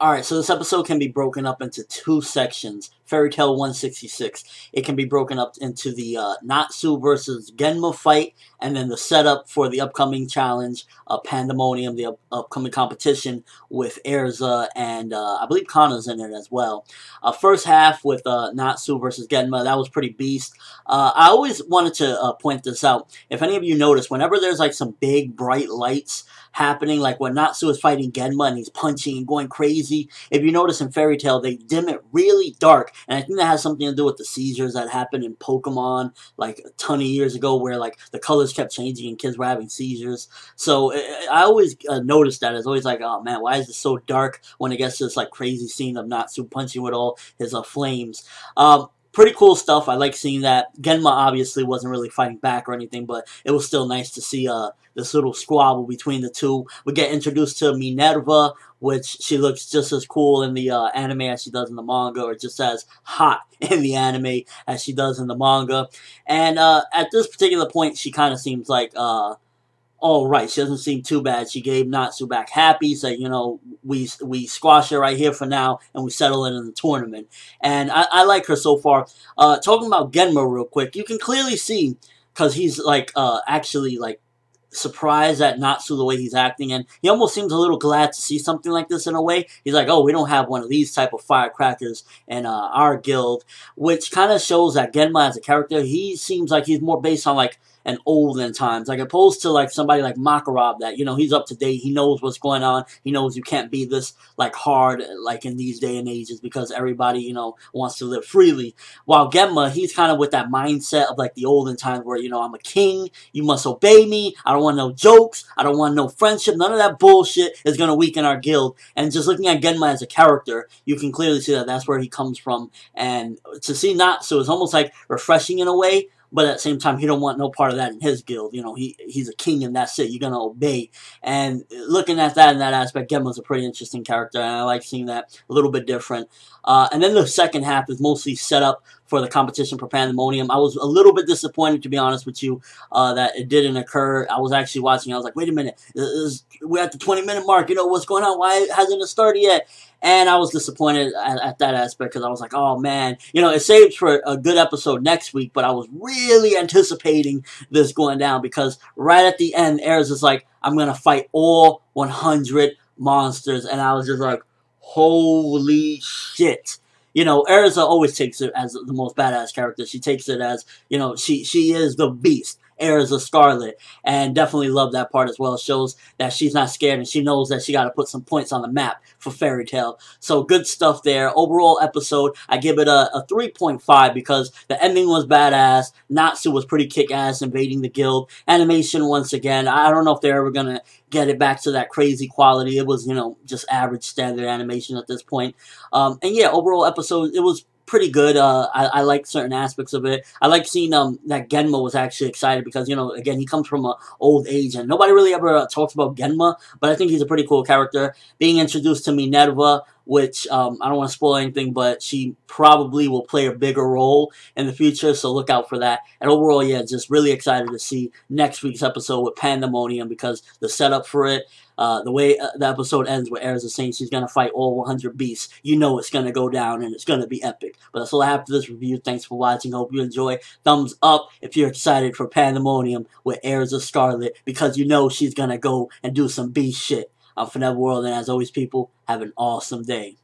Alright, so this episode can be broken up into two sections. Fairy Tail 166. It can be broken up into the Natsu versus Genma fight, and then the setup for the upcoming challenge, Pandemonium, the upcoming competition with Erza, and I believe Kana's in it as well. First half with Natsu versus Genma, that was pretty beast. I always wanted to point this out. If any of you notice, whenever there's like some big bright lights happening, like when Natsu is fighting Genma and he's punching and going crazy, if you notice in Fairy Tail, they dim it really dark, and I think that has something to do with the seizures that happened in Pokemon like a ton of years ago, where like the colors kept changing and kids were having seizures. So I always noticed that. It's always like, oh man, why is this so dark when it gets to this like crazy scene of Natsu punching with all his flames. Pretty cool stuff. I like seeing that. Genma obviously wasn't really fighting back or anything, but it was still nice to see this little squabble between the two. We get introduced to Minerva, which she looks just as cool in the anime as she does in the manga, or just as hot in the anime as she does in the manga. And at this particular point, she kind of seems like all right, she doesn't seem too bad. She gave Natsu back happy, said, you know, we squash her right here for now, and we settle it in the tournament. And I like her so far. Talking about Genma real quick, you can clearly see, because he's like actually like surprised at Natsu the way he's acting, and he almost seems a little glad to see something like this in a way. He's like, oh, we don't have one of these type of firecrackers in our guild, which kind of shows that Genma as a character, he seems like he's more based on like an olden times, like opposed to like somebody like Makarov that, you know, he's up to date, he knows what's going on, he knows you can't be this like hard like in these day and ages because everybody, you know, wants to live freely. While Genma, he's kind of with that mindset of like the olden times where, you know, I'm a king, you must obey me, I don't want no jokes, I don't want no friendship, none of that bullshit is going to weaken our guild. And just looking at Genma as a character, you can clearly see that that's where he comes from. And to see Natsu is almost like refreshing in a way, but at the same time, he don't want no part of that in his guild. You know, he's a king and that's it. You're going to obey. And looking at that in that aspect, Genma's a pretty interesting character, and I like seeing that a little bit different. And then the second half is mostly set up for the competition for Pandemonium. I was a little bit disappointed, to be honest with you, that it didn't occur. I was actually watching. I was like, wait a minute. We're at the 20-minute mark. You know, what's going on? Why hasn't it started yet? And I was disappointed at that aspect because I was like, oh, man. You know, it saves for a good episode next week, but I was really anticipating this going down because right at the end, Erza is like, I'm going to fight all 100 monsters. And I was just like, holy shit. You know, Erza always takes it as the most badass character. She takes it as, you know, she is the beast. Erza Scarlet, and definitely love that part as well. It shows that she's not scared and she knows that she got to put some points on the map for Fairy Tail. So good stuff there. Overall episode, I give it a 3.5 because the ending was badass. Natsu was pretty kick-ass invading the guild. Animation, once again, I don't know if they're ever going to get it back to that crazy quality. It was, you know, just average standard animation at this point. And yeah, overall episode, it was pretty good. I like certain aspects of it. I like seeing that Genma was actually excited because, you know, again, he comes from an old age and nobody really ever talks about Genma, but I think he's a pretty cool character. Being introduced to Minerva, which I don't want to spoil anything, but she probably will play a bigger role in the future, so look out for that. And overall, yeah, just really excited to see next week's episode with Pandemonium because the setup for it, the way the episode ends with Erza saying she's going to fight all 100 beasts, you know it's going to go down and it's going to be epic. But that's all I have for this review. Thanks for watching. Hope you enjoy. Thumbs up if you're excited for Pandemonium with Erza Scarlet because you know she's going to go and do some beast shit. I'm Finette World, and as always, people, have an awesome day.